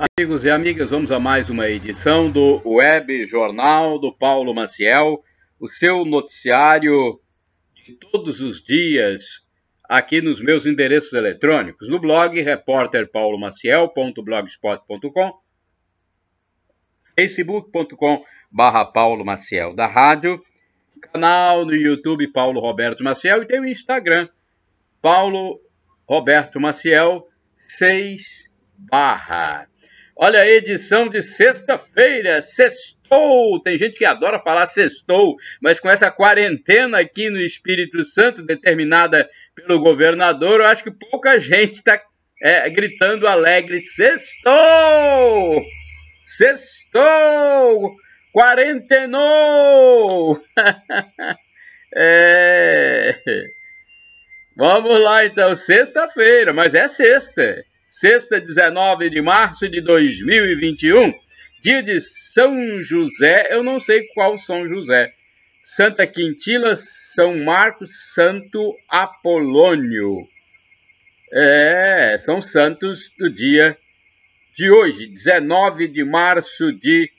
Amigos e amigas, vamos a mais uma edição do Web Jornal do Paulo Maciel, o seu noticiário de todos os dias aqui nos meus endereços eletrônicos, no blog repórterpaulomaciel.blogspot.com, facebook.com/Paulo Maciel da rádio, canal no YouTube Paulo Roberto Maciel e tem o Instagram Paulo Roberto Maciel 6 barra. Olha a edição de sexta-feira, sextou, tem gente que adora falar sextou, mas com essa quarentena aqui no Espírito Santo, determinada pelo governador, eu acho que pouca gente está gritando alegre, sextou, sextou, quarentenou. Vamos lá então, sexta-feira, mas é sexta. Sexta, 19 de março de 2021, dia de São José, eu não sei qual São José, Santa Quintila, São Marcos, Santo Apolônio. São santos do dia de hoje, 19 de março de...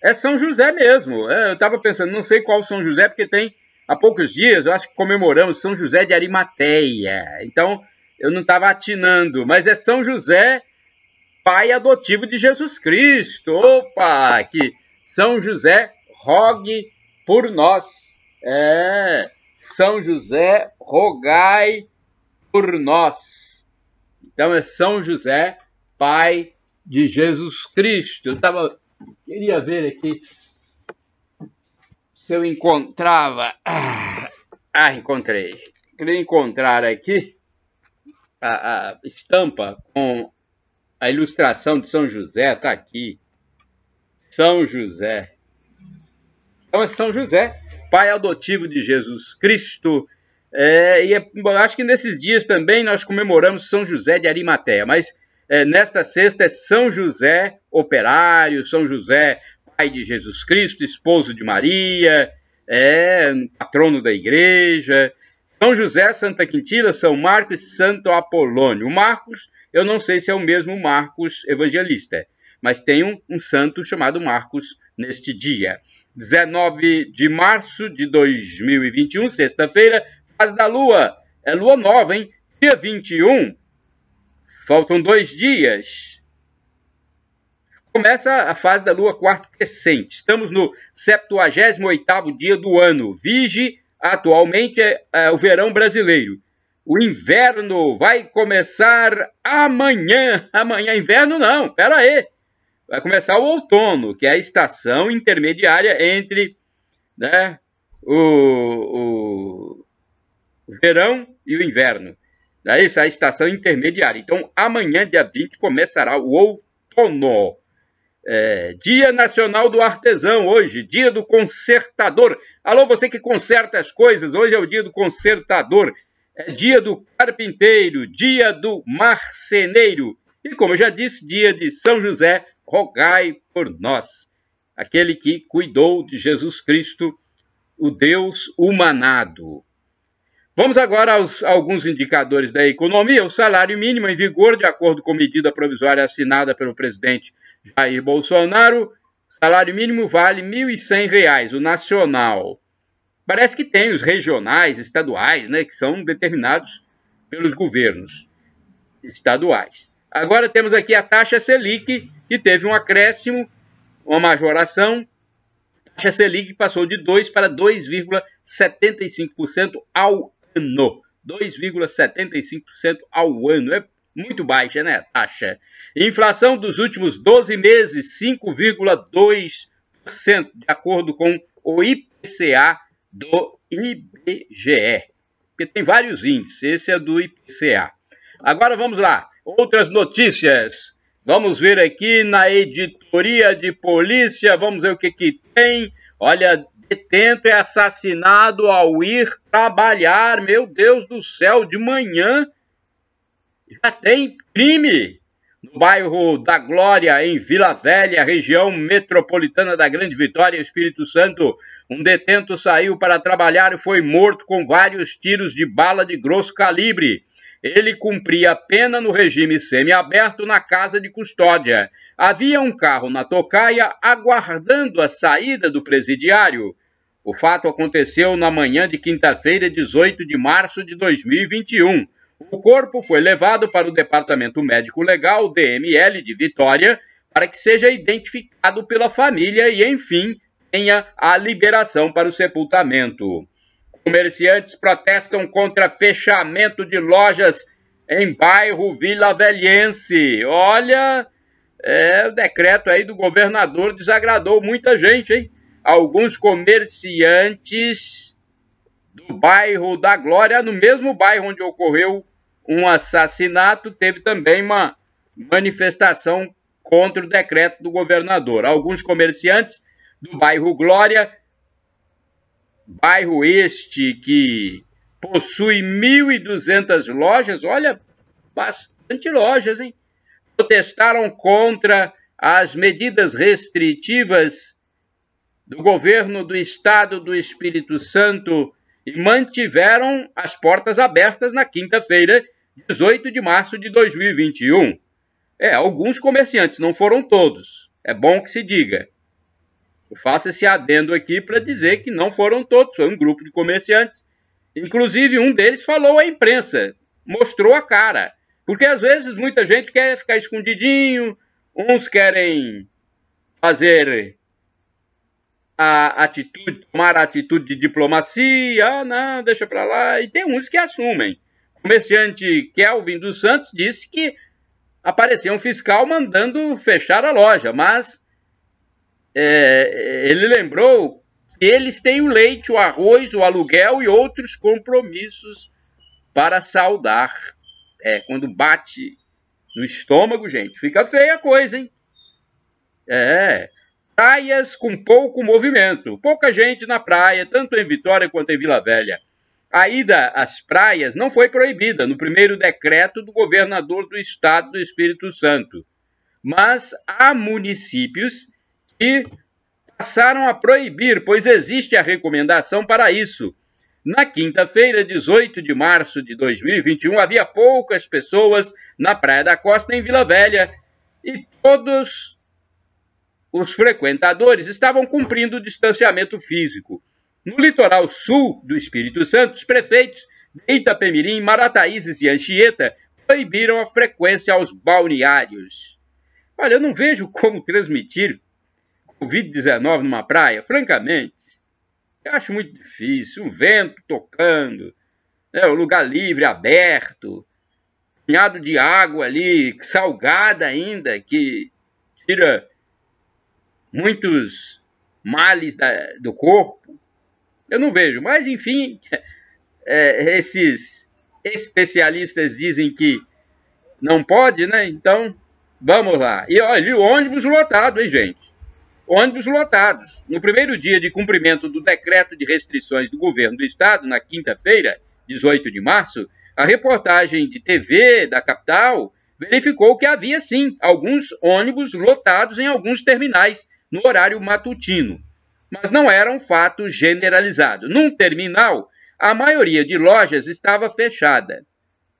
É São José mesmo, eu estava pensando, não sei qual São José, porque tem há poucos dias, eu acho que comemoramos São José de Arimateia, então... Eu não estava atinando, mas é São José, pai adotivo de Jesus Cristo. Opa, que São José rogue por nós. São José, rogai por nós. Então é São José, pai de Jesus Cristo. Queria ver aqui se eu encontrava. Encontrei. Queria encontrar aqui a estampa com a ilustração de São José, está aqui. São José. Então é São José, pai adotivo de Jesus Cristo. Acho que nesses dias também nós comemoramos São José de Arimateia, mas nesta sexta é São José operário, São José, pai de Jesus Cristo, esposo de Maria, patrono da igreja. São José, Santa Quintila, São Marcos e Santo Apolônio. O Marcos, eu não sei se é o mesmo Marcos evangelista, mas tem um santo chamado Marcos neste dia. 19 de março de 2021, sexta-feira, fase da lua. É lua nova, hein? Dia 21, faltam 2 dias. Começa a fase da lua quarto crescente. Estamos no 78º dia do ano. Vige. Atualmente é o verão brasileiro. O inverno vai começar amanhã. Amanhã, inverno não, pera aí. Vai começar o outono, que é a estação intermediária entre o verão e o inverno. Daí essa é a estação intermediária. Então, amanhã, dia 20, começará o outono. Dia Nacional do Artesão hoje, dia do consertador. Alô, você que conserta as coisas, hoje é o dia do consertador. É dia do carpinteiro, dia do marceneiro. E como eu já disse, dia de São José, rogai por nós. Aquele que cuidou de Jesus Cristo, o Deus humanado. Vamos agora aos alguns indicadores da economia. O salário mínimo em vigor, de acordo com medida provisória assinada pelo presidente Jair Bolsonaro, salário mínimo vale R$ 1.100, o nacional. Parece que tem os regionais, estaduais, que são determinados pelos governos estaduais. Agora temos aqui a taxa Selic, que teve um acréscimo, uma majoração. A taxa Selic passou de 2% para 2,75% ao ano. 2,75% ao ano. É muito baixa, né, a taxa. Inflação dos últimos 12 meses, 5,2%, de acordo com o IPCA do IBGE. Porque tem vários índices, esse é do IPCA. Agora vamos lá, outras notícias. Vamos ver aqui na editoria de polícia, vamos ver o que tem. Olha, detento é assassinado ao ir trabalhar, meu Deus do céu, de manhã. Já tem crime no bairro da Glória, em Vila Velha, região metropolitana da Grande Vitória, Espírito Santo. Um detento saiu para trabalhar e foi morto com vários tiros de bala de grosso calibre. ele cumpria a pena no regime semiaberto na casa de custódia. Havia um carro na tocaia aguardando a saída do presidiário. O fato aconteceu na manhã de quinta-feira, 18 de março de 2021. O corpo foi levado para o Departamento Médico Legal, DML, de Vitória, para que seja identificado pela família e, enfim, tenha a liberação para o sepultamento. Comerciantes protestam contra fechamento de lojas em bairro Vila Velhense. Olha, o decreto aí do governador desagradou muita gente, hein? Alguns comerciantes do bairro da Glória, no mesmo bairro onde ocorreu um assassinato, teve também uma manifestação contra o decreto do governador. Alguns comerciantes do bairro Glória, bairro este que possui 1.200 lojas, olha, bastante lojas, hein? Protestaram contra as medidas restritivas do governo do estado do Espírito Santo e mantiveram as portas abertas na quinta-feira, 18 de março de 2021. Alguns comerciantes, não foram todos. É bom que se diga. Eu faço esse adendo aqui para dizer que não foram todos, foi um grupo de comerciantes. Inclusive, um deles falou à imprensa, mostrou a cara. Porque, às vezes, muita gente quer ficar escondidinho, uns querem fazer tomar a atitude de diplomacia, não, deixa para lá, e tem uns que assumem. O comerciante Kelvin dos Santos disse que apareceu um fiscal mandando fechar a loja, mas ele lembrou que eles têm o leite, o arroz, o aluguel e outros compromissos para saldar. Quando bate no estômago, gente, fica feia a coisa, hein? Praias com pouco movimento, pouca gente na praia, tanto em Vitória quanto em Vila Velha. A ida às praias não foi proibida no primeiro decreto do governador do estado do Espírito Santo, mas há municípios que passaram a proibir, pois existe a recomendação para isso. Na quinta-feira, 18 de março de 2021, havia poucas pessoas na Praia da Costa, em Vila Velha, e todos os frequentadores estavam cumprindo o distanciamento físico. No litoral sul do Espírito Santo, os prefeitos de Itapemirim, Marataízes e Anchieta proibiram a frequência aos balneários. Olha, eu não vejo como transmitir Covid-19 numa praia, francamente. Eu acho muito difícil, o vento tocando, o lugar livre, aberto, punhado de água ali, salgada ainda, que tira muitos males do corpo. Eu não vejo, mas enfim, esses especialistas dizem que não pode, né? Então, vamos lá. E olha, o ônibus lotado, hein, gente? Ônibus lotados. No primeiro dia de cumprimento do decreto de restrições do governo do estado, na quinta-feira, 18 de março, a reportagem de TV da capital verificou que havia, sim, alguns ônibus lotados em alguns terminais no horário matutino. Mas não era um fato generalizado. Num terminal, a maioria de lojas estava fechada.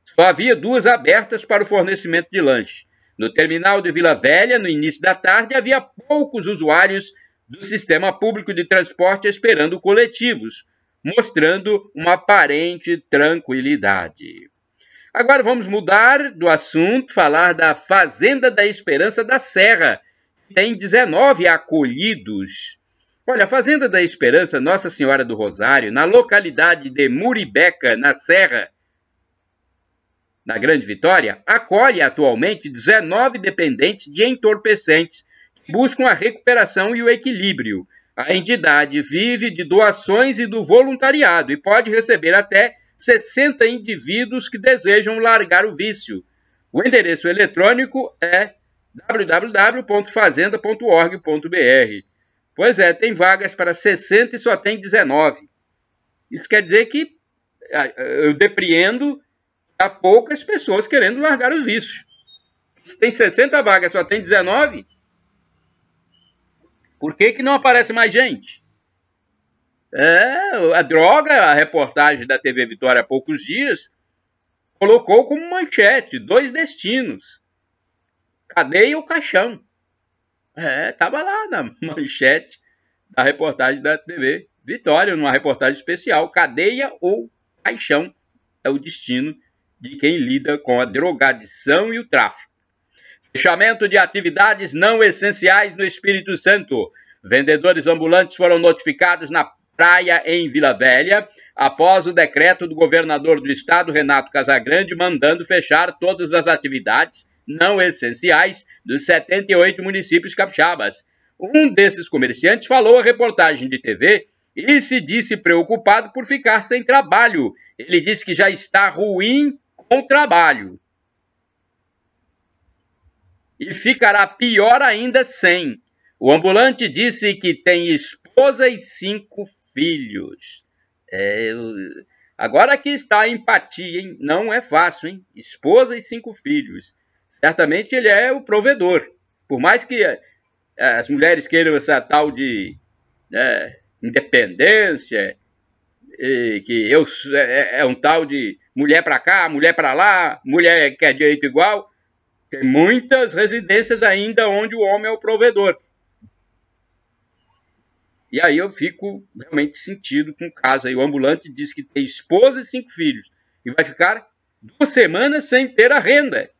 Só havia 2 abertas para o fornecimento de lanche. No terminal de Vila Velha, no início da tarde, havia poucos usuários do sistema público de transporte esperando coletivos, mostrando uma aparente tranquilidade. Agora vamos mudar do assunto, falar da Fazenda da Esperança da Serra, que tem 19 acolhidos. Olha, a Fazenda da Esperança Nossa Senhora do Rosário, na localidade de Muribeca, na Serra, na Grande Vitória, acolhe atualmente 19 dependentes de entorpecentes que buscam a recuperação e o equilíbrio. A entidade vive de doações e do voluntariado e pode receber até 60 indivíduos que desejam largar o vício. O endereço eletrônico é www.fazenda.org.br. Pois tem vagas para 60 e só tem 19. Isso quer dizer que eu depreendo há poucas pessoas querendo largar os vícios. Se tem 60 vagas, só tem 19. Por que não aparece mais gente? A droga, a reportagem da TV Vitória há poucos dias, colocou como manchete 2 destinos: cadeia ou caixão. Estava lá na manchete da reportagem da TV Vitória, numa reportagem especial: cadeia ou caixão é o destino de quem lida com a drogadição e o tráfico. Fechamento de atividades não essenciais no Espírito Santo. Vendedores ambulantes foram notificados na praia em Vila Velha, após o decreto do governador do estado, Renato Casagrande, mandando fechar todas as atividades não essenciais dos 78 municípios capixabas. Um desses comerciantes falou à reportagem de TV e se disse preocupado por ficar sem trabalho. Ele disse que já está ruim com o trabalho e ficará pior ainda sem. O ambulante disse que tem esposa e 5 filhos. Agora aqui está a empatia, hein? Não é fácil, hein? Esposa e 5 filhos. Certamente ele é o provedor. Por mais que as mulheres queiram essa tal de independência, que é um tal de mulher para cá, mulher para lá, mulher quer direito igual. Tem muitas residências ainda onde o homem é o provedor. E aí eu fico realmente sentido com o caso aí. O ambulante diz que tem esposa e 5 filhos e vai ficar 2 semanas sem ter a renda.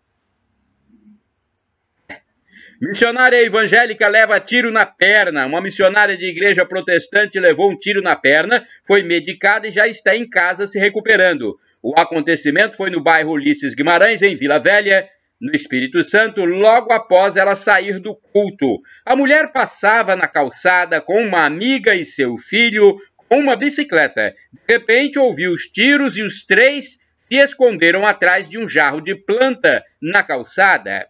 Missionária evangélica leva tiro na perna. Uma missionária de igreja protestante levou um tiro na perna, foi medicada e já está em casa se recuperando. O acontecimento foi no bairro Ulisses Guimarães, em Vila Velha, no Espírito Santo, logo após ela sair do culto. A mulher passava na calçada com uma amiga e seu filho com uma bicicleta. De repente, ouviu os tiros e os 3 se esconderam atrás de um jarro de planta na calçada.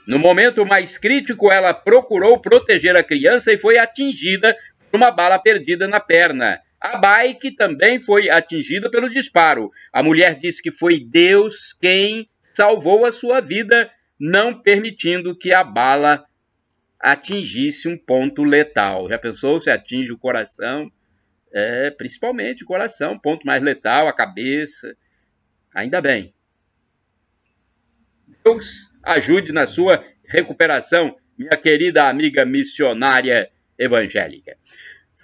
No momento mais crítico, ela procurou proteger a criança e foi atingida por uma bala perdida na perna. A bike também foi atingida pelo disparo. A mulher disse que foi Deus quem salvou a sua vida, não permitindo que a bala atingisse um ponto letal. Já pensou se atinge o coração? Principalmente o coração, ponto mais letal, a cabeça. Ainda bem. Deus ajude na sua recuperação, minha querida amiga missionária evangélica.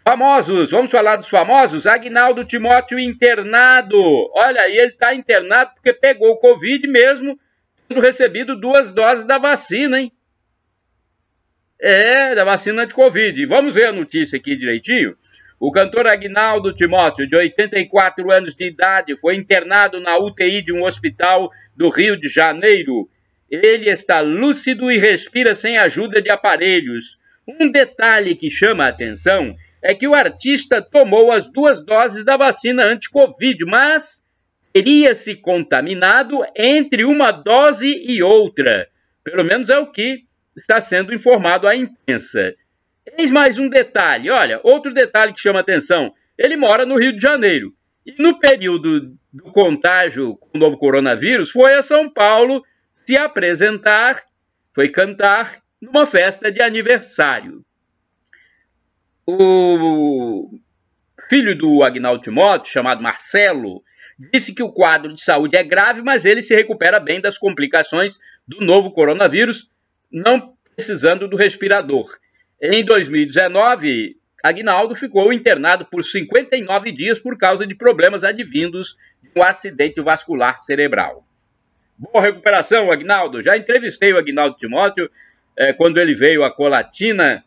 Famosos, vamos falar dos famosos? Aguinaldo Timóteo internado. Olha aí, ele está internado porque pegou o Covid mesmo, tendo recebido 2 doses da vacina, hein? Da vacina de Covid. Vamos ver a notícia aqui direitinho. O cantor Aguinaldo Timóteo, de 84 anos de idade, foi internado na UTI de um hospital do Rio de Janeiro. Ele está lúcido e respira sem ajuda de aparelhos. Um detalhe que chama a atenção é que o artista tomou as 2 doses da vacina anti-Covid, mas teria se contaminado entre uma dose e outra. Pelo menos é o que está sendo informado à imprensa. Eis mais um detalhe, olha, outro detalhe que chama a atenção. Ele mora no Rio de Janeiro. E no período do contágio com o novo coronavírus, foi a São Paulo se apresentar, foi cantar numa festa de aniversário. O filho do Aguinaldo Timóteo, chamado Marcelo, disse que o quadro de saúde é grave, mas ele se recupera bem das complicações do novo coronavírus, não precisando do respirador. Em 2019, Aguinaldo ficou internado por 59 dias por causa de problemas advindos de um acidente vascular cerebral. Boa recuperação, Aguinaldo. Já entrevistei o Aguinaldo Timóteo quando ele veio a Colatina,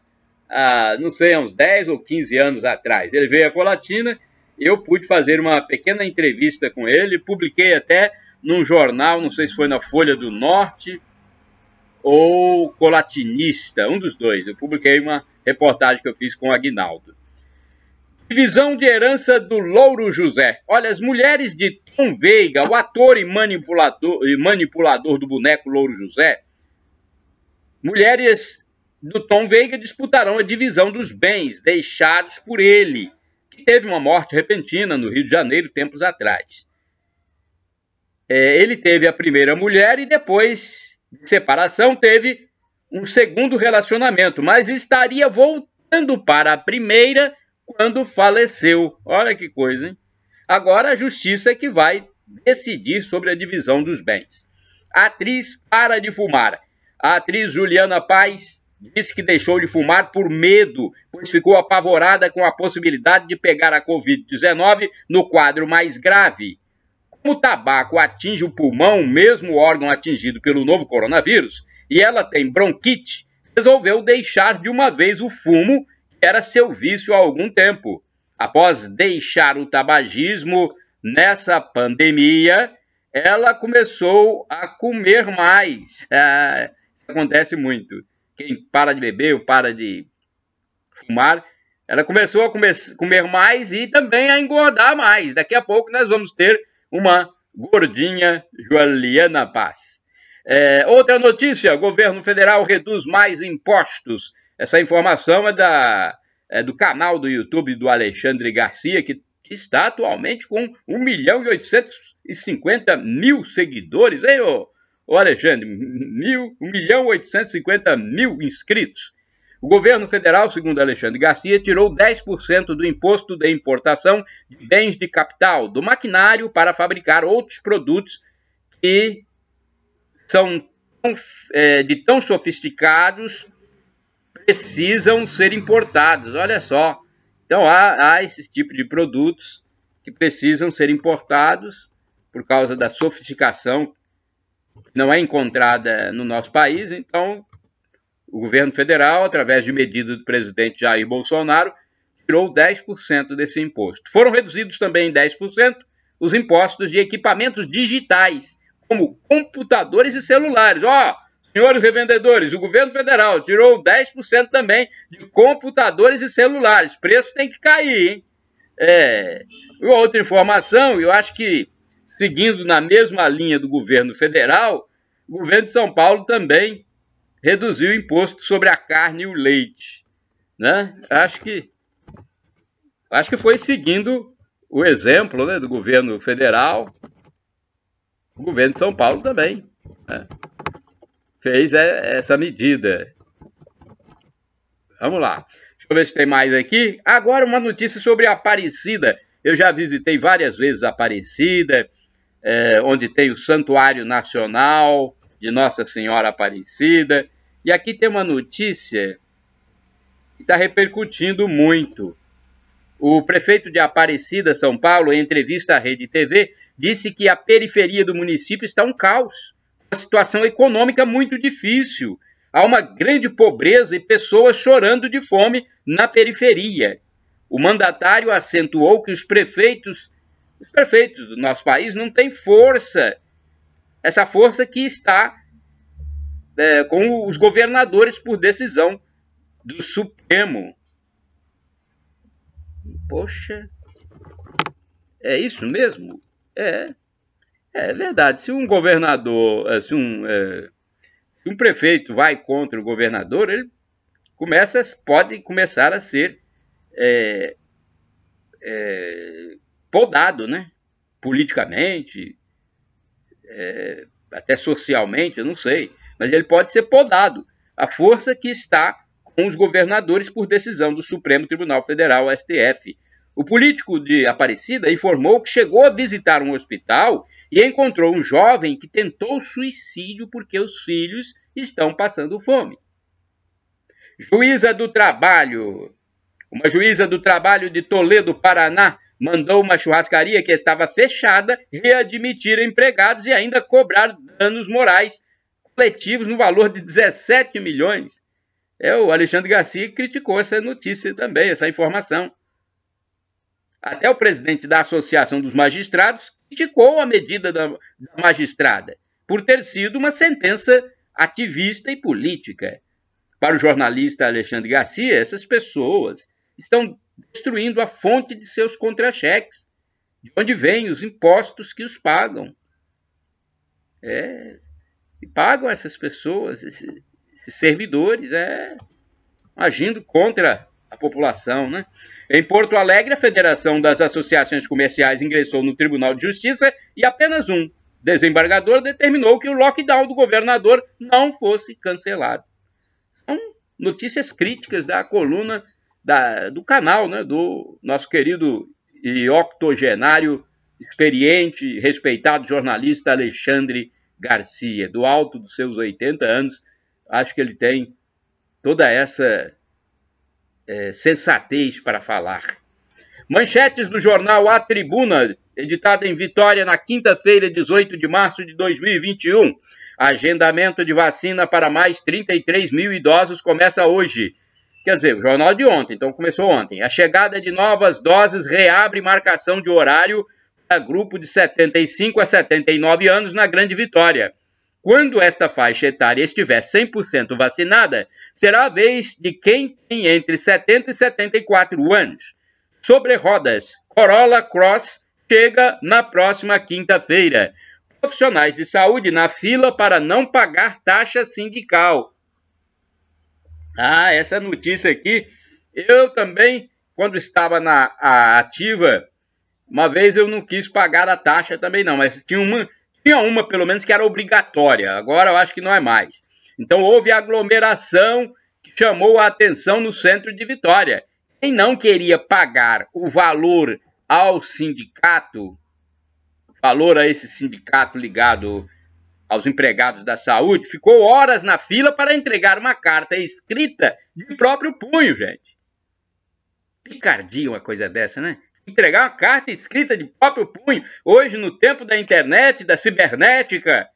não sei, há uns 10 ou 15 anos atrás. Ele veio a Colatina, eu pude fazer uma pequena entrevista com ele, publiquei até num jornal, não sei se foi na Folha do Norte ou Colatinista, um dos dois. Eu publiquei uma reportagem que eu fiz com o Aguinaldo. Divisão de herança do Louro José. Olha, as mulheres de Tom Veiga, o ator e manipulador do boneco Louro José, mulheres do Tom Veiga disputarão a divisão dos bens deixados por ele, que teve uma morte repentina no Rio de Janeiro tempos atrás. Ele teve a primeira mulher e depois de separação teve um segundo relacionamento, mas estaria voltando para a primeira quando faleceu. Olha que coisa, hein? Agora a justiça é que vai decidir sobre a divisão dos bens. A atriz para de fumar. A atriz Juliana Paz disse que deixou de fumar por medo, pois ficou apavorada com a possibilidade de pegar a Covid-19 no quadro mais grave. Como o tabaco atinge o pulmão, mesmo órgão atingido pelo novo coronavírus, e ela tem bronquite, resolveu deixar de uma vez o fumo, que era seu vício há algum tempo. Após deixar o tabagismo nessa pandemia, ela começou a comer mais. Isso acontece muito. Quem para de beber ou para de fumar, ela começou a comer mais e também a engordar mais. Daqui a pouco nós vamos ter uma gordinha Juliana Paz. Outra notícia, o governo federal reduz mais impostos. Essa informação é do canal do YouTube do Alexandre Garcia, que está atualmente com 1.850.000 seguidores. Hein, ô Alexandre? 1.850.000 inscritos. O governo federal, segundo Alexandre Garcia, tirou 10% do imposto de importação de bens de capital, do maquinário para fabricar outros produtos que são tão sofisticados, precisam ser importados. Olha só. Então, há esse tipo de produtos que precisam ser importados por causa da sofisticação que não é encontrada no nosso país. Então, o governo federal, através de medida do presidente Jair Bolsonaro, tirou 10% desse imposto. Foram reduzidos também em 10% os impostos de equipamentos digitais, como computadores e celulares. Senhores revendedores, o governo federal tirou 10% também de computadores e celulares. O preço tem que cair, hein? Outra informação, eu acho que, seguindo na mesma linha do governo federal, o governo de São Paulo também reduziu o imposto sobre a carne e o leite, né? Acho que foi seguindo o exemplo, né, do governo federal. O governo de São Paulo também, né, fez essa medida. Vamos lá. Deixa eu ver se tem mais aqui. Agora uma notícia sobre a Aparecida. Eu já visitei várias vezes a Aparecida, onde tem o Santuário Nacional de Nossa Senhora Aparecida. E aqui tem uma notícia que está repercutindo muito. O prefeito de Aparecida, São Paulo, em entrevista à Rede TV, disse que a periferia do município está um caos, uma situação econômica muito difícil. Há uma grande pobreza e pessoas chorando de fome na periferia. O mandatário acentuou que os prefeitos do nosso país não têm força, essa força que está com os governadores por decisão do Supremo. Poxa, é isso mesmo? É verdade. Se um governador, se um prefeito vai contra o governador, ele pode começar a ser podado, né? Politicamente, até socialmente, eu não sei. Mas ele pode ser podado. A força que está com os governadores por decisão do Supremo Tribunal Federal, STF. O político de Aparecida informou que chegou a visitar um hospital e encontrou um jovem que tentou suicídio porque os filhos estão passando fome. Juíza do Trabalho. Uma juíza do trabalho de Toledo, Paraná, mandou uma churrascaria que estava fechada readmitir empregados e ainda cobrar danos morais coletivos no valor de 17 milhões. O Alexandre Garcia criticou essa notícia também, essa informação. Até o presidente da Associação dos Magistrados criticou a medida da magistrada por ter sido uma sentença ativista e política. Para o jornalista Alexandre Garcia, essas pessoas estão destruindo a fonte de seus contra-cheques, de onde vêm os impostos que os pagam. E pagam essas pessoas, esses servidores, agindo contra a população, né? Em Porto Alegre, a Federação das Associações Comerciais ingressou no Tribunal de Justiça e apenas um desembargador determinou que o lockdown do governador não fosse cancelado. São notícias críticas da coluna do canal, né, do nosso querido e octogenário experiente, respeitado jornalista Alexandre Garcia. Do alto dos seus 80 anos, acho que ele tem toda essa sensatez para falar. Manchetes do jornal A Tribuna, editada em Vitória na quinta-feira, 18 de março de 2021. Agendamento de vacina para mais 33 mil idosos começa hoje. Quer dizer, o jornal de ontem, então começou ontem. A chegada de novas doses reabre marcação de horário para grupo de 75 a 79 anos na Grande Vitória. Quando esta faixa etária estiver 100% vacinada, será a vez de quem tem entre 70 e 74 anos. Sobre rodas, Corolla Cross chega na próxima quinta-feira. Profissionais de saúde na fila para não pagar taxa sindical. Essa notícia aqui, eu também, quando estava na ativa, uma vez eu não quis pagar a taxa também não, mas tinha uma pelo menos que era obrigatória, agora eu acho que não é mais. Então houve aglomeração que chamou a atenção no centro de Vitória. Quem não queria pagar o valor ao sindicato, valor a esse sindicato ligado aos empregados da saúde, ficou horas na fila para entregar uma carta escrita de próprio punho, gente. Picardia uma coisa dessa, né? Entregar uma carta escrita de próprio punho, hoje no tempo da internet, da cibernética.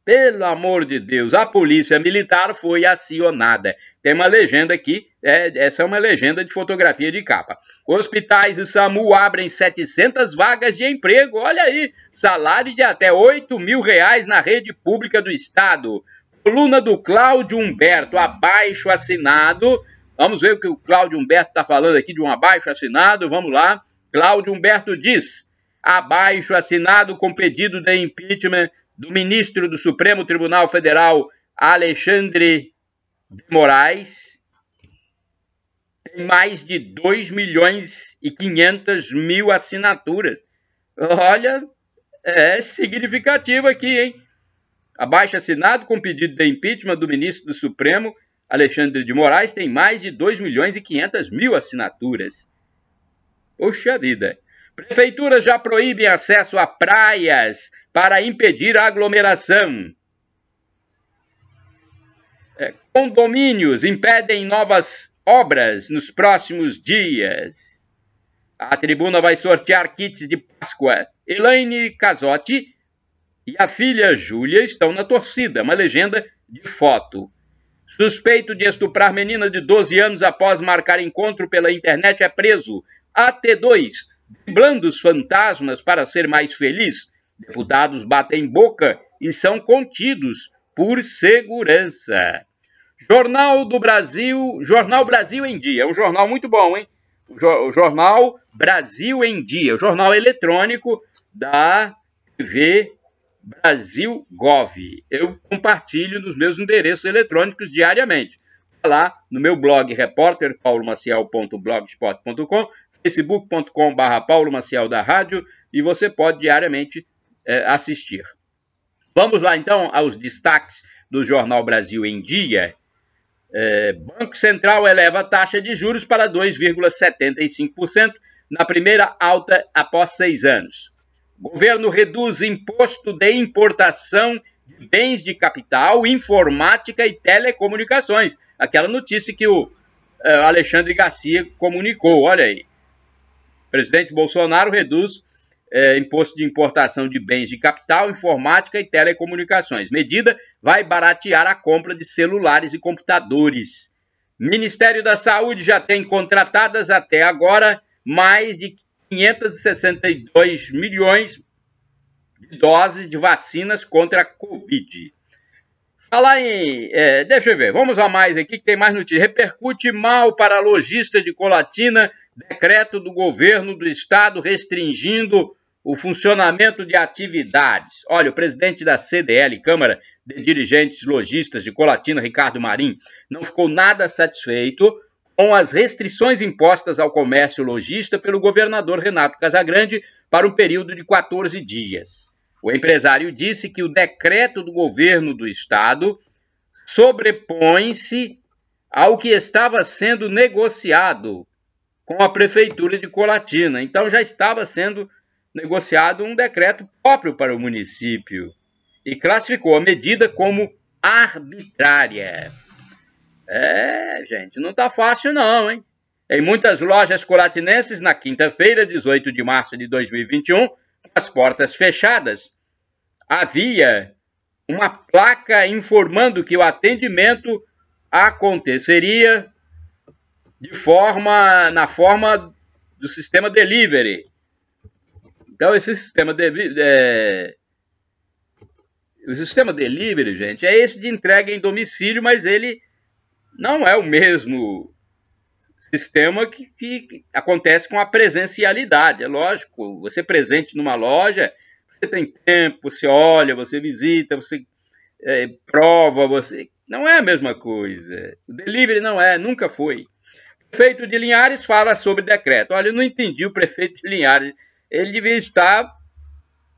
Pelo amor de Deus, a polícia militar foi acionada. Tem uma legenda aqui, essa é uma legenda de fotografia de capa. Hospitais e SAMU abrem 700 vagas de emprego, olha aí, salário de até R$8 mil na rede pública do estado. Coluna do Cláudio Humberto, abaixo assinado. Vamos ver o que o Cláudio Humberto está falando aqui de um abaixo assinado, vamos lá. Cláudio Humberto diz, abaixo assinado com pedido de impeachment do ministro do Supremo Tribunal Federal, Alexandre de Moraes, tem mais de 2.500.000 assinaturas. Olha, é significativo aqui, hein? Abaixo assinado com pedido de impeachment do ministro do Supremo, Alexandre de Moraes, tem mais de 2.500.000 assinaturas. Poxa vida! Prefeituras já proíbem acesso a praias para impedir a aglomeração. Condomínios impedem novas obras nos próximos dias. A Tribuna vai sortear kits de Páscoa. Elaine Casotti e a filha Júlia estão na torcida. Uma legenda de foto. Suspeito de estuprar menina de 12 anos após marcar encontro pela internet é preso. AT2, driblando os fantasmas para ser mais feliz. Deputados batem boca e são contidos por segurança. Jornal do Brasil, Jornal Brasil em Dia. É um jornal muito bom, hein? O Jornal Brasil em Dia. O jornal eletrônico da TV Brasil Gov. Eu compartilho nos meus endereços eletrônicos diariamente. Lá no meu blog repórterpaulomaciel.blogspot.com, facebook.com/Paulo Maciel da Rádio, e você pode diariamente assistir. Vamos lá então aos destaques do Jornal Brasil em Dia. Banco Central eleva a taxa de juros para 2,75% na primeira alta após 6 anos. Governo reduz imposto de importação de bens de capital, informática e telecomunicações. Aquela notícia que o Alexandre Garcia comunicou, olha aí. O presidente Bolsonaro reduz imposto de importação de bens de capital, informática e telecomunicações. Medida vai baratear a compra de celulares e computadores. Ministério da Saúde já tem contratadas até agora mais de 562 milhões de doses de vacinas contra a Covid. Falar em... deixa eu ver, vamos a mais aqui que tem mais notícias. Repercute mal para a lojista de Colatina, decreto do governo do estado restringindo o funcionamento de atividades. Olha, o presidente da CDL, Câmara de Dirigentes Lojistas de Colatina, Ricardo Marim, não ficou nada satisfeito com as restrições impostas ao comércio lojista pelo governador Renato Casagrande para um período de 14 dias. O empresário disse que o decreto do governo do estado sobrepõe-se ao que estava sendo negociado com a prefeitura de Colatina. Então já estava sendo negociado um decreto próprio para o município e classificou a medida como arbitrária. Gente, não está fácil não, hein? Em muitas lojas colatinenses, na quinta-feira, 18 de março de 2021, com as portas fechadas, havia uma placa informando que o atendimento aconteceria na forma do sistema delivery. Então, esse sistema o sistema delivery, gente, é esse de entrega em domicílio, mas ele não é o mesmo sistema que acontece com a presencialidade. É lógico, você presente numa loja, você tem tempo, você olha, você visita, você prova, não é a mesma coisa. O delivery nunca foi. O prefeito de Linhares fala sobre decreto. Olha, eu não entendi o prefeito de Linhares. Ele devia estar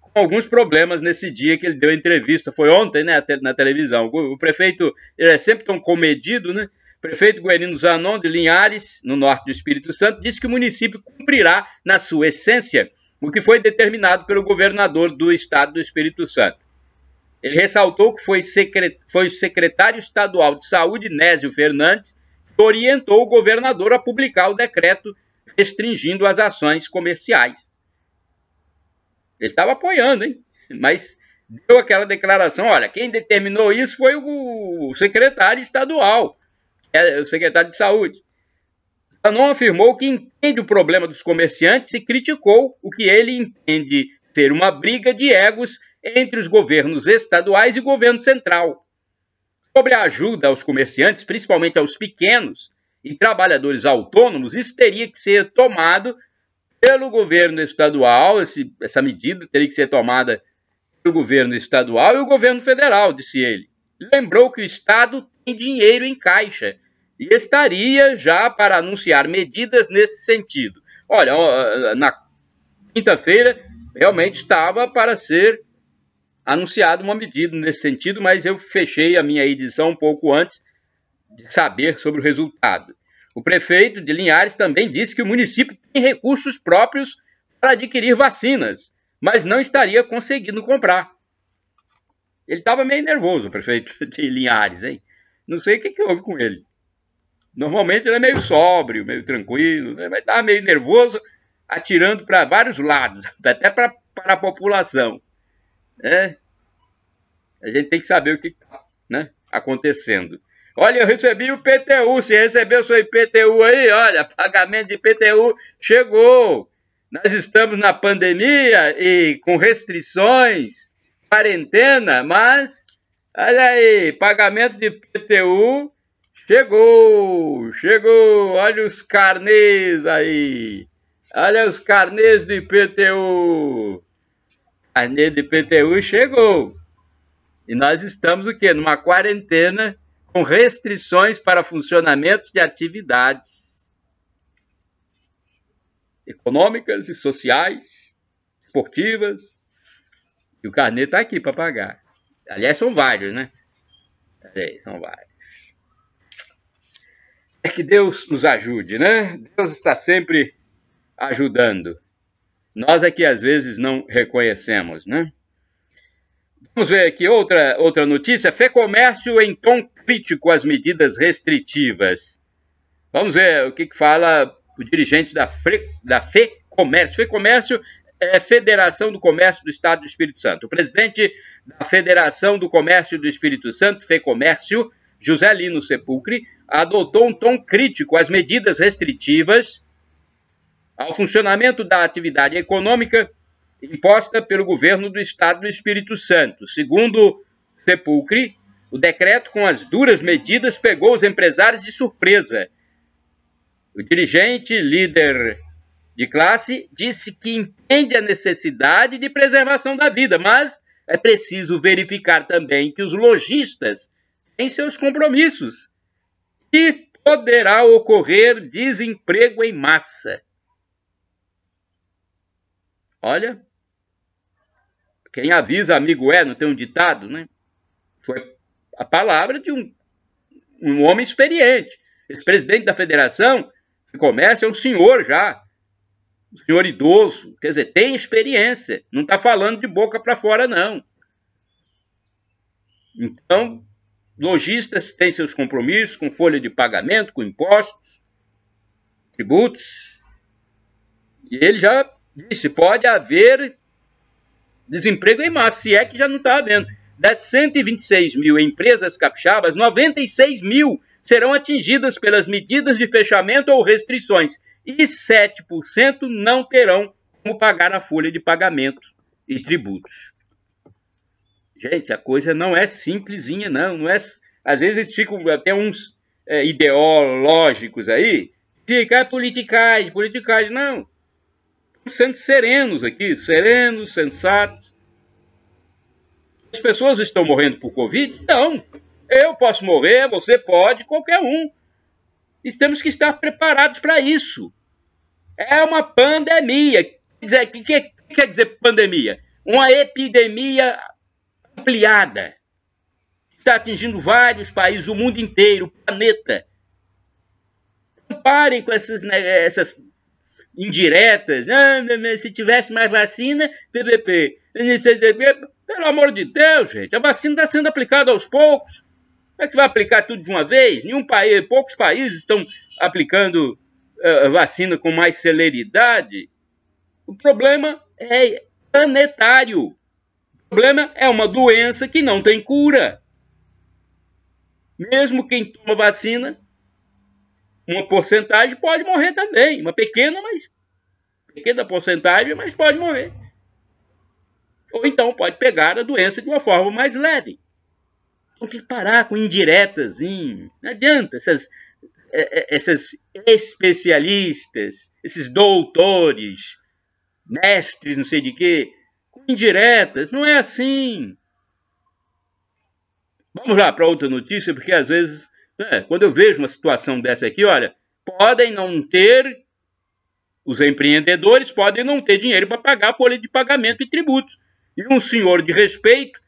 com alguns problemas nesse dia que ele deu a entrevista. Foi ontem, né, na televisão. O prefeito, ele é sempre tão comedido, né? O prefeito Guerino Zanon, de Linhares, no norte do Espírito Santo, disse que o município cumprirá, na sua essência, o que foi determinado pelo governador do estado do Espírito Santo. Ele ressaltou que foi o secretário estadual de saúde, Nésio Fernandes, que orientou o governador a publicar o decreto restringindo as ações comerciais. Ele estava apoiando, hein? Mas deu aquela declaração, olha, quem determinou isso foi o secretário estadual, o secretário de saúde. Zanon afirmou que entende o problema dos comerciantes e criticou o que ele entende ser uma briga de egos entre os governos estaduais e o governo central. Sobre a ajuda aos comerciantes, principalmente aos pequenos e trabalhadores autônomos, isso teria que ser tomado pelo governo estadual, essa medida teria que ser tomada pelo governo estadual e o governo federal, disse ele. Lembrou que o Estado tem dinheiro em caixa e estaria já para anunciar medidas nesse sentido. Olha, na quinta-feira realmente estava para ser anunciada uma medida nesse sentido, mas eu fechei a minha edição um pouco antes de saber sobre o resultado. O prefeito de Linhares também disse que o município tem recursos próprios para adquirir vacinas, mas não estaria conseguindo comprar. Ele estava meio nervoso, o prefeito de Linhares, hein? Não sei o que houve com ele. Normalmente ele é meio sóbrio, meio tranquilo, né? Mas estava meio nervoso, atirando para vários lados, até para a população. A gente tem que saber o que está, né, acontecendo. Olha, eu recebi o IPTU. Você recebeu seu IPTU aí? Olha, pagamento de IPTU chegou. Nós estamos na pandemia e com restrições, quarentena, mas olha aí, pagamento de IPTU chegou. Olha os carnês aí. Olha os carnês do IPTU. Carnê de IPTU chegou. E nós estamos o quê? Numa quarentena com restrições para funcionamentos de atividades econômicas e sociais, esportivas. E o carnê está aqui para pagar. Aliás, são vários, né? São vários. É que Deus nos ajude, né? Deus está sempre ajudando. Nós é que às vezes não reconhecemos, né? Vamos ver aqui outra notícia. FEComércio em tom crítico às medidas restritivas. Vamos ver o que fala o dirigente da FEComércio. FEComércio é a Federação do Comércio do Estado do Espírito Santo. O presidente da Federação do Comércio do Espírito Santo, FEComércio, José Lino Sepulcre, adotou um tom crítico às medidas restritivas ao funcionamento da atividade econômica imposta pelo governo do Estado do Espírito Santo. Segundo Sepulcre, o decreto com as duras medidas pegou os empresários de surpresa. O dirigente, líder de classe, disse que entende a necessidade de preservação da vida, mas é preciso verificar também que os lojistas têm seus compromissos e poderá ocorrer desemprego em massa. Olha, quem avisa amigo não tem um ditado, né? Foi a palavra de um homem experiente. Esse presidente da Federação de Comércio é um senhor já. senhor idoso, quer dizer, tem experiência, não está falando de boca para fora, não. Então, lojistas têm seus compromissos com folha de pagamento, com impostos, tributos, e ele já disse, pode haver desemprego em massa, se é que já não está havendo. Das 126 mil empresas capixabas, 96 mil serão atingidas pelas medidas de fechamento ou restrições, e 7% não terão como pagar a folha de pagamento e tributos. Gente, a coisa não é simplesinha, não é. Às vezes ficam até uns ideológicos aí, fica politicagem, não. Estamos sendo serenos aqui, serenos, sensatos. As pessoas estão morrendo por Covid? Não. Eu posso morrer, você pode, qualquer um. E temos que estar preparados para isso. É uma pandemia. O que quer dizer pandemia? Uma epidemia ampliada. Está atingindo vários países, o mundo inteiro, o planeta. Não parem com essas indiretas. Se tivesse mais vacina, PPP. Pelo amor de Deus, gente. A vacina está sendo aplicada aos poucos. Como é que vai aplicar tudo de uma vez? Poucos países estão aplicando vacina com mais celeridade. O problema é planetário. O problema é uma doença que não tem cura. Mesmo quem toma vacina, uma porcentagem pode morrer também. Uma pequena porcentagem, mas pode morrer. Ou então pode pegar a doença de uma forma mais leve. Tem que parar com indiretas. Não adianta essas especialistas, esses doutores, mestres, não sei de quê, com indiretas. Não é assim. Vamos lá para outra notícia, porque às vezes, quando eu vejo uma situação dessa aqui, olha, os empreendedores podem não ter dinheiro para pagar a folha de pagamento e tributos. E um senhor de respeito,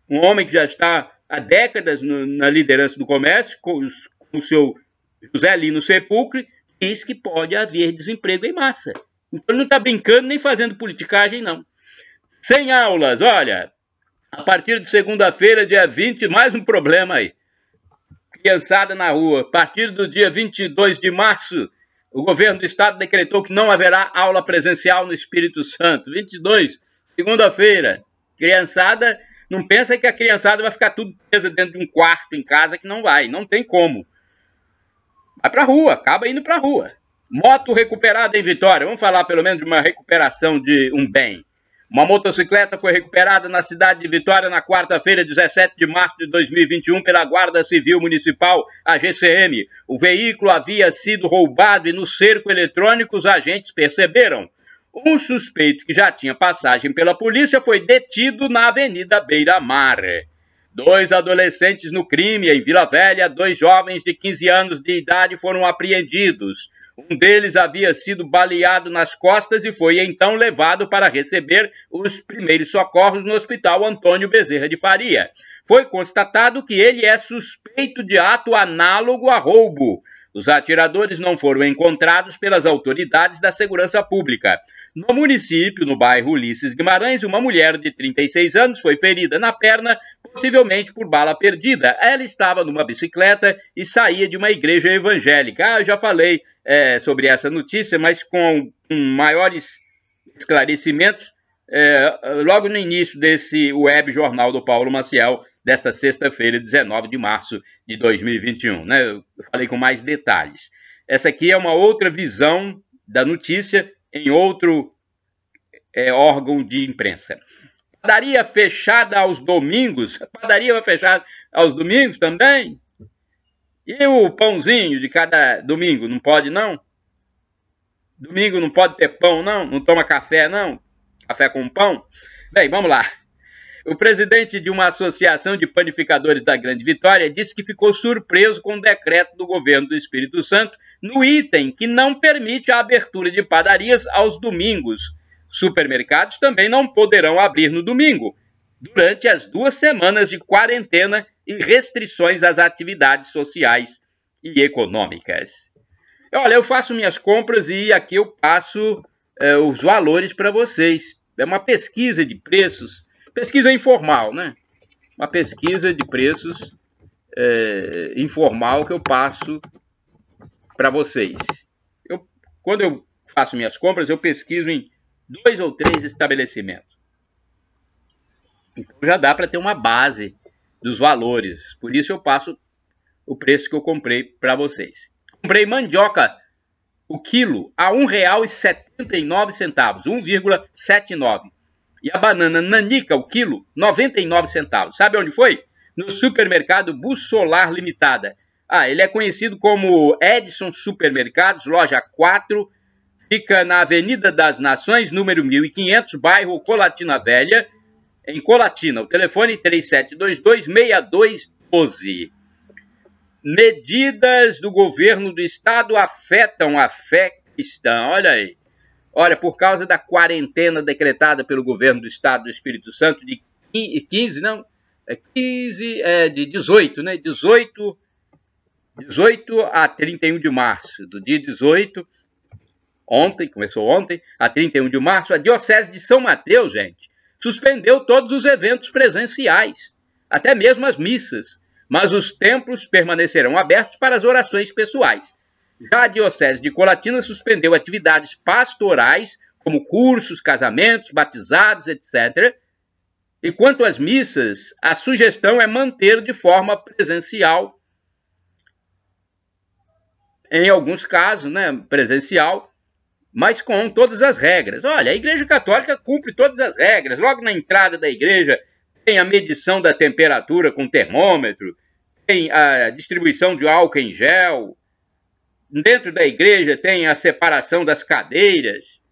um homem que já está há décadas na liderança do comércio, com o seu José Lino Sepulcre, diz que pode haver desemprego em massa. Então ele não está brincando nem fazendo politicagem, não. Sem aulas, olha, a partir de segunda-feira, dia 20, mais um problema aí. Criançada na rua. A partir do dia 22 de março, o governo do estado decretou que não haverá aula presencial no Espírito Santo. 22, segunda-feira. Criançada, não pensa que a criançada vai ficar tudo presa dentro de um quarto em casa, que não vai, não tem como. Vai pra rua, acaba indo pra rua. Moto recuperada em Vitória. Vamos falar pelo menos de uma recuperação de um bem. Uma motocicleta foi recuperada na cidade de Vitória na quarta-feira, 17 de março de 2021, pela Guarda Civil Municipal, a GCM. O veículo havia sido roubado e no cerco eletrônico os agentes perceberam. Um suspeito que já tinha passagem pela polícia foi detido na Avenida Beira Mar. 2 adolescentes no crime em Vila Velha, 2 jovens de 15 anos de idade foram apreendidos. Um deles havia sido baleado nas costas e foi então levado para receber os primeiros socorros no Hospital Antônio Bezerra de Faria. Foi constatado que ele é suspeito de ato análogo a roubo. Os atiradores não foram encontrados pelas autoridades da segurança pública. No município, no bairro Ulisses Guimarães, uma mulher de 36 anos foi ferida na perna, possivelmente por bala perdida. Ela estava numa bicicleta e saía de uma igreja evangélica. Eu já falei sobre essa notícia, mas com maiores esclarecimentos logo no início desse web jornal do Paulo Maciel, desta sexta-feira, 19 de março de 2021. Né? Eu falei com mais detalhes. Essa aqui é uma outra visão da notícia em outro órgão de imprensa. Padaria fechada aos domingos. A padaria vai fechar aos domingos também? E o pãozinho de cada domingo? Não pode, não? Domingo não pode ter pão, não? Não toma café, não? Café com pão? Bem, vamos lá. O presidente de uma associação de panificadores da Grande Vitória disse que ficou surpreso com o decreto do governo do Espírito Santo no item que não permite a abertura de padarias aos domingos. Supermercados também não poderão abrir no domingo, durante as 2 semanas de quarentena e restrições às atividades sociais e econômicas. Olha, eu faço minhas compras e aqui eu passo os valores para vocês. É uma pesquisa de preços, pesquisa informal, né? Uma pesquisa de preços informal que eu passo para vocês. Quando eu faço minhas compras, eu pesquiso em 2 ou 3 estabelecimentos. Então já dá para ter uma base dos valores. Por isso eu passo o preço que eu comprei para vocês. Comprei mandioca, o quilo, a R$ 1,79, 1,79. E a banana nanica, o quilo, 99 centavos. Sabe onde foi? No supermercado Bussolar Limitada. Ele é conhecido como Edson Supermercados, loja 4, fica na Avenida das Nações, número 1500, bairro Colatina Velha, em Colatina. O telefone 3722-6212. Medidas do governo do estado afetam a fé cristã. Olha aí. Olha, por causa da quarentena decretada pelo governo do estado do Espírito Santo de 18, né? 18 a 31 de março. Do dia 18, começou ontem, a 31 de março, a Diocese de São Mateus, gente, suspendeu todos os eventos presenciais, até mesmo as missas, mas os templos permanecerão abertos para as orações pessoais. Já a Diocese de Colatina suspendeu atividades pastorais, como cursos, casamentos, batizados, etc. E quanto às missas, a sugestão é manter de forma presencial, em alguns casos, né, presencial, mas com todas as regras. Olha, a Igreja Católica cumpre todas as regras. Logo na entrada da igreja tem a medição da temperatura com termômetro, tem a distribuição de álcool em gel. Dentro da igreja tem a separação das cadeiras.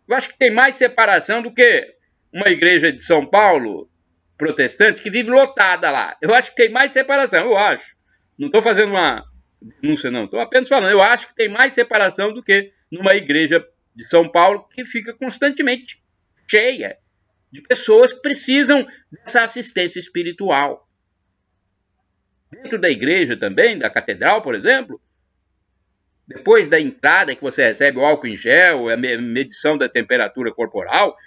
Eu acho que tem mais separação do que uma igreja de São Paulo, protestante, que vive lotada lá. Eu acho que tem mais separação, eu acho. Não estou fazendo uma denúncia, não. Estou apenas falando. Eu acho que tem mais separação do que numa igreja de São Paulo que fica constantemente cheia de pessoas que precisam dessa assistência espiritual. Dentro da igreja também, da catedral, por exemplo, depois da entrada que você recebe o álcool em gel, a medição da temperatura corporal,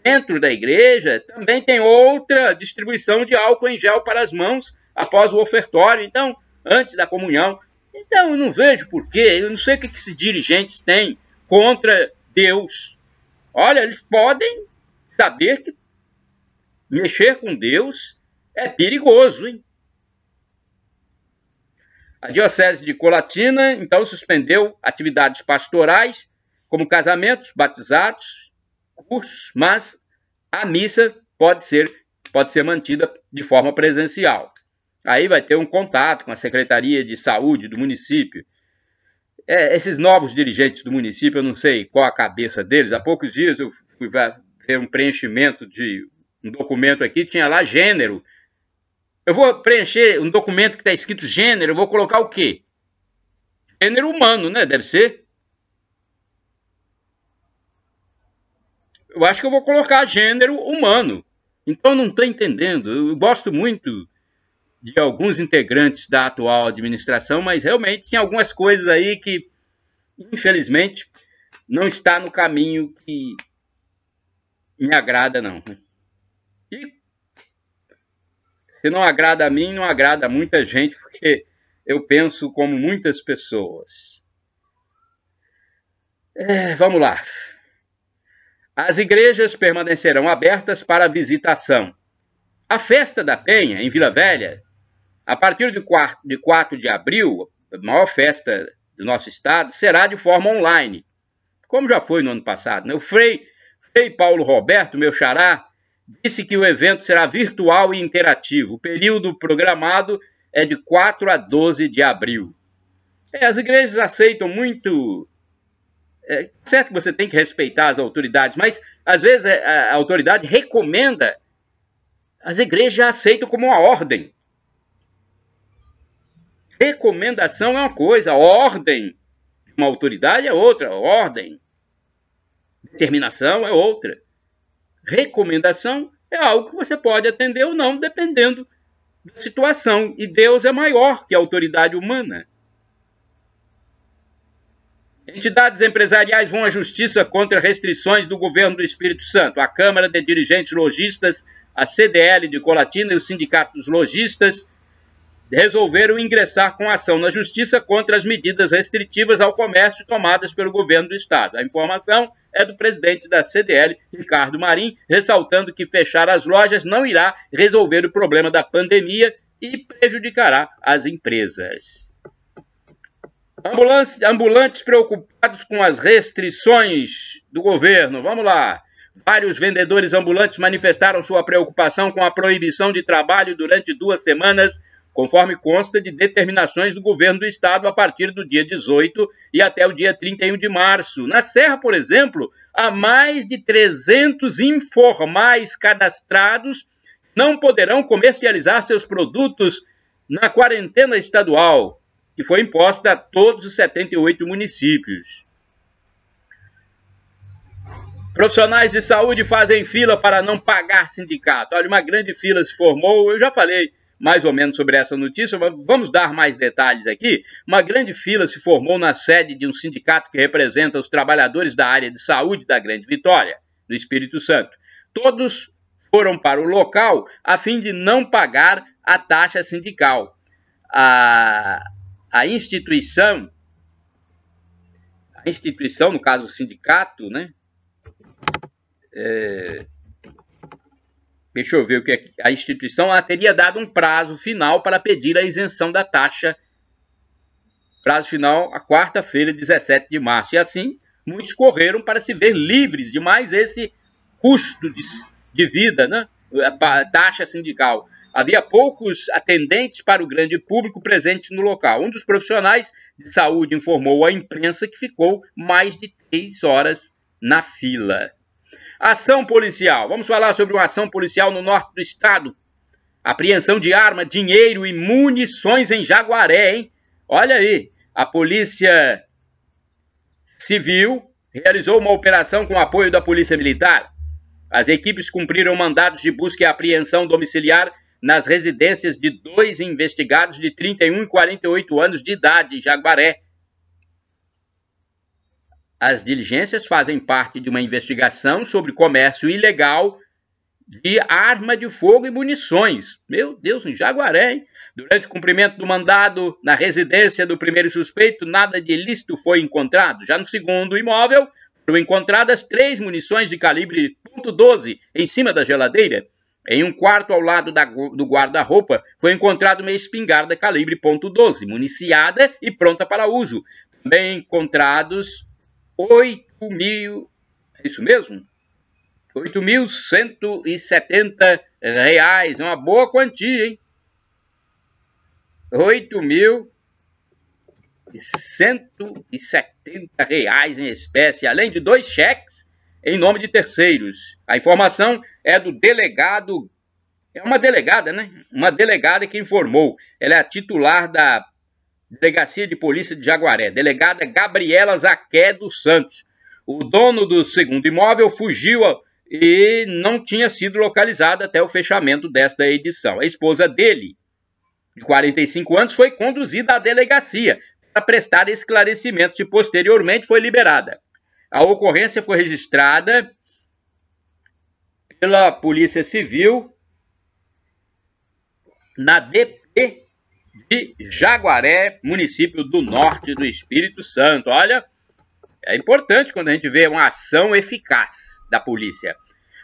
dentro da igreja também tem outra distribuição de álcool em gel para as mãos após o ofertório, então, antes da comunhão. Então, eu não vejo porquê, eu não sei o que esses dirigentes têm contra Deus. Olha, eles podem saber que mexer com Deus é perigoso, hein? A Diocese de Colatina, então, suspendeu atividades pastorais, como casamentos, batizados, cursos, mas a missa pode ser mantida de forma presencial. Aí vai ter um contato com a Secretaria de Saúde do município. Esses novos dirigentes do município, eu não sei qual a cabeça deles. Há poucos dias eu fui ver um preenchimento de um documento aqui, tinha lá gênero. Eu vou preencher um documento que está escrito gênero, eu vou colocar o quê? Gênero humano, né? Deve ser. Eu acho que eu vou colocar gênero humano. Então, não estou entendendo. Eu gosto muito de alguns integrantes da atual administração, mas realmente tem algumas coisas aí que, infelizmente, não está no caminho que me agrada, não. E se não agrada a mim, não agrada a muita gente, porque eu penso como muitas pessoas. Vamos lá. As igrejas permanecerão abertas para visitação. A Festa da Penha, em Vila Velha, a partir de 4 de abril, a maior festa do nosso estado, será de forma online, como já foi no ano passado, né? O Frei Paulo Roberto, meu xará, disse que o evento será virtual e interativo. O período programado é de 4 a 12 de abril. As igrejas aceitam muito. Certo que você tem que respeitar as autoridades, mas às vezes a autoridade recomenda. As igrejas já aceitam como uma ordem. Recomendação é uma coisa, ordem de uma autoridade é outra, ordem. Determinação é outra. Recomendação é algo que você pode atender ou não, dependendo da situação. E Deus é maior que a autoridade humana. Entidades empresariais vão à justiça contra restrições do governo do Espírito Santo. A Câmara de Dirigentes Lojistas, a CDL de Colatina e o Sindicato dos Lojistas resolveram ingressar com ação na justiça contra as medidas restritivas ao comércio tomadas pelo governo do estado. A informação é do presidente da CDL, Ricardo Marim, ressaltando que fechar as lojas não irá resolver o problema da pandemia e prejudicará as empresas. Ambulantes preocupados com as restrições do governo. Vamos lá. Vários vendedores ambulantes manifestaram sua preocupação com a proibição de trabalho durante 2 semanas, conforme consta de determinações do governo do estado a partir do dia 18 e até o dia 31 de março. Na Serra, por exemplo, há mais de 300 informais cadastrados não poderão comercializar seus produtos na quarentena estadual, que foi imposta a todos os 78 municípios. Profissionais de saúde fazem fila para não pagar sindicato. Olha, uma grande fila se formou, eu já falei mais ou menos sobre essa notícia, mas vamos dar mais detalhes aqui. Uma grande fila se formou na sede de um sindicato que representa os trabalhadores da área de saúde da Grande Vitória, do Espírito Santo. Todos foram para o local a fim de não pagar a taxa sindical. A instituição, no caso o sindicato, né? Deixa eu ver o que é. A instituição teria dado um prazo final para pedir a isenção da taxa. Prazo final, a quarta-feira, 17 de março. E assim, muitos correram para se ver livres de mais esse custo de vida, né? A taxa sindical. Havia poucos atendentes para o grande público presente no local. Um dos profissionais de saúde informou à imprensa que ficou mais de 3 horas na fila. Ação policial. Vamos falar sobre uma ação policial no norte do estado. Apreensão de arma, dinheiro e munições em Jaguaré, hein? Olha aí, a Polícia Civil realizou uma operação com apoio da Polícia Militar. As equipes cumpriram mandados de busca e apreensão domiciliar nas residências de 2 investigados de 31 e 48 anos de idade em Jaguaré. As diligências fazem parte de uma investigação sobre comércio ilegal de arma de fogo e munições. Meu Deus, em Jaguaré, hein? Durante o cumprimento do mandado na residência do primeiro suspeito, nada de ilícito foi encontrado. Já no segundo imóvel, foram encontradas 3 munições de calibre .12 em cima da geladeira. Em um quarto ao lado do guarda-roupa, foi encontrado uma espingarda calibre .12, municiada e pronta para uso. Também encontrados 8.000, é isso mesmo? R$8.170, uma boa quantia, hein? R$8.170 em espécie, além de 2 cheques em nome de terceiros. A informação é do delegado, é uma delegada, né? Uma delegada que informou. Ela é a titular da Delegacia de Polícia de Jaguaré, delegada Gabriela Zaqué dos Santos. O dono do segundo imóvel fugiu e não tinha sido localizado até o fechamento desta edição. A esposa dele, de 45 anos, foi conduzida à delegacia para prestar esclarecimentos e posteriormente foi liberada. A ocorrência foi registrada pela Polícia Civil na DP de Jaguaré, município do norte do Espírito Santo. Olha, é importante quando a gente vê uma ação eficaz da polícia.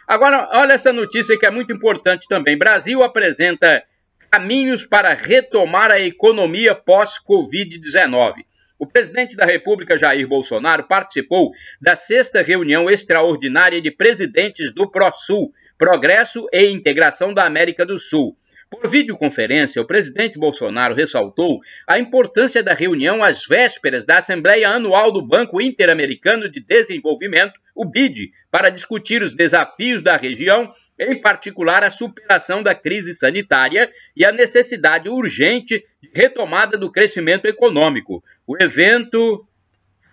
Agora, olha essa notícia que é muito importante também. Brasil apresenta caminhos para retomar a economia pós-Covid-19. O presidente da República, Jair Bolsonaro, participou da 6ª reunião extraordinária de presidentes do ProSul, Progresso e Integração da América do Sul. Por videoconferência, o presidente Bolsonaro ressaltou a importância da reunião às vésperas da Assembleia Anual do Banco Interamericano de Desenvolvimento, o BID, para discutir os desafios da região, em particular a superação da crise sanitária e a necessidade urgente de retomada do crescimento econômico. O evento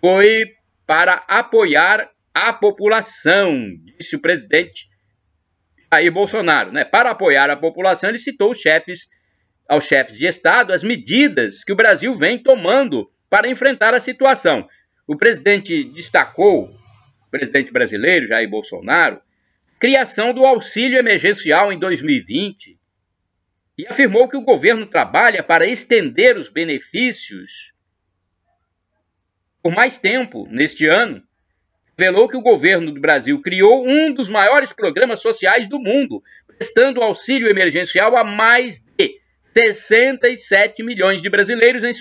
foi para apoiar a população, disse o presidente Jair Bolsonaro, né? Para apoiar a população, ele citou aos chefes de Estado as medidas que o Brasil vem tomando para enfrentar a situação. o presidente destacou, o presidente brasileiro, Jair Bolsonaro, criação do auxílio emergencial em 2020 e afirmou que o governo trabalha para estender os benefícios por mais tempo neste ano. Revelou que o governo do Brasil criou um dos maiores programas sociais do mundo, prestando auxílio emergencial a mais de 67 milhões de brasileiros em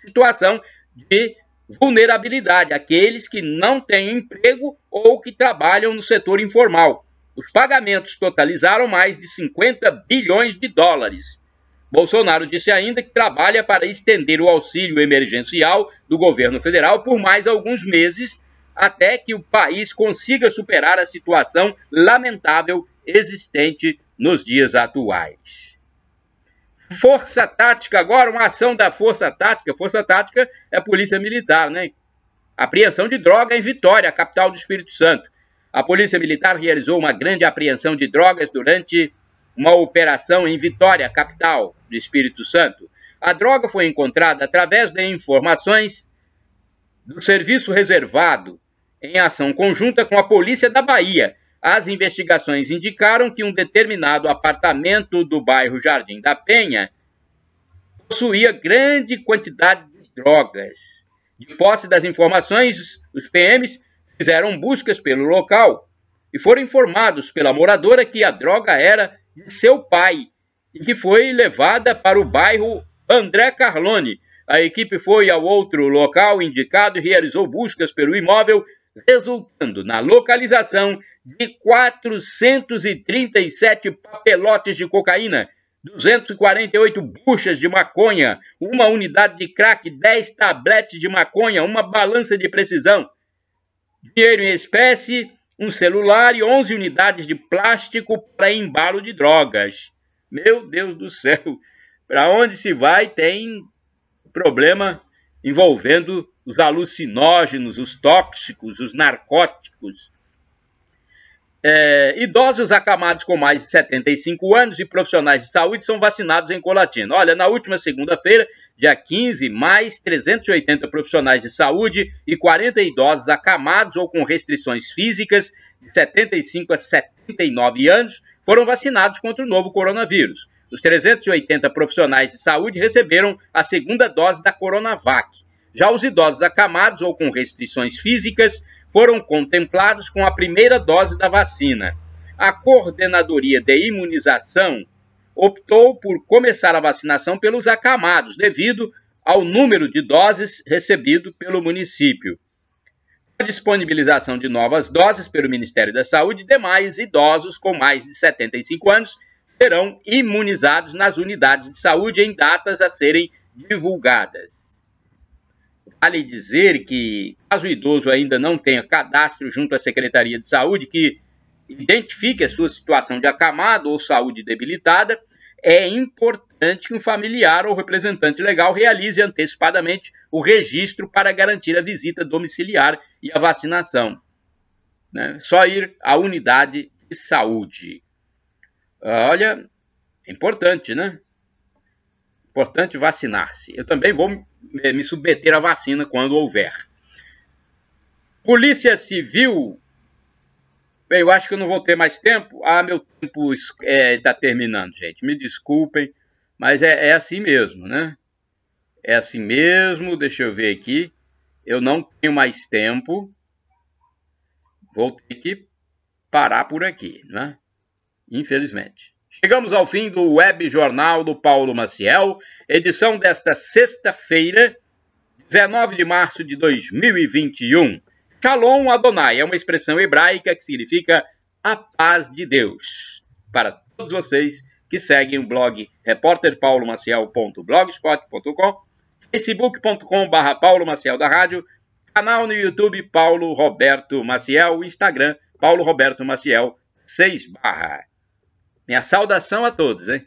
situação de vulnerabilidade, aqueles que não têm emprego ou que trabalham no setor informal. Os pagamentos totalizaram mais de 50 bilhões de dólares. Bolsonaro disse ainda que trabalha para estender o auxílio emergencial do governo federal por mais alguns meses, até que o país consiga superar a situação lamentável existente nos dias atuais. Força Tática agora, uma ação da Força Tática. Força Tática é a Polícia Militar, né? Apreensão de droga em Vitória, a capital do Espírito Santo. A Polícia Militar realizou uma grande apreensão de drogas durante uma operação em Vitória, capital do Espírito Santo. A droga foi encontrada através de informações do Serviço Reservado, em ação conjunta com a Polícia da Bahia. As investigações indicaram que um determinado apartamento do bairro Jardim da Penha possuía grande quantidade de drogas. De posse das informações, os PMs fizeram buscas pelo local e foram informados pela moradora que a droga era de seu pai e que foi levada para o bairro André Carlone. A equipe foi ao outro local indicado e realizou buscas pelo imóvel, resultando na localização de 437 papelotes de cocaína, 248 buchas de maconha, uma unidade de crack, 10 tabletes de maconha, uma balança de precisão, dinheiro em espécie, um celular e 11 unidades de plástico para embalo de drogas. Meu Deus do céu, para onde se vai tem problema envolvendo os alucinógenos, os tóxicos, os narcóticos. Idosos acamados com mais de 75 anos e profissionais de saúde são vacinados em Colatina. Olha, na última segunda-feira, dia 15, mais 380 profissionais de saúde e 40 idosos acamados ou com restrições físicas de 75 a 79 anos foram vacinados contra o novo coronavírus. Os 380 profissionais de saúde receberam a segunda dose da Coronavac. Já os idosos acamados ou com restrições físicas foram contemplados com a primeira dose da vacina. A Coordenadoria de Imunização optou por começar a vacinação pelos acamados, devido ao número de doses recebido pelo município. A disponibilização de novas doses pelo Ministério da Saúde, demais idosos com mais de 75 anos serão imunizados nas unidades de saúde em datas a serem divulgadas. Vale dizer que, caso o idoso ainda não tenha cadastro junto à Secretaria de Saúde que identifique a sua situação de acamado ou saúde debilitada, é importante que um familiar ou representante legal realize antecipadamente o registro para garantir a visita domiciliar e a vacinação. Só ir à unidade de saúde. Olha, é importante, né? Importante vacinar-se. Eu também vou me submeter à vacina quando houver. Polícia Civil. Bem, eu acho que eu não vou ter mais tempo. Meu tempo está terminando, gente. Me desculpem, mas é assim mesmo, né? É assim mesmo. Deixa eu ver aqui. Eu não tenho mais tempo. Vou ter que parar por aqui, né? Infelizmente. Chegamos ao fim do Web Jornal do Paulo Maciel, edição desta sexta-feira, 19 de março de 2021. Shalom Adonai é uma expressão hebraica que significa a paz de Deus. Para todos vocês que seguem o blog repórterpaulomaciel.blogspot.com, facebook.com/Paulo Maciel da Rádio, canal no YouTube Paulo Roberto Maciel, Instagram Paulo Roberto Maciel 6/. Minha saudação a todos, hein?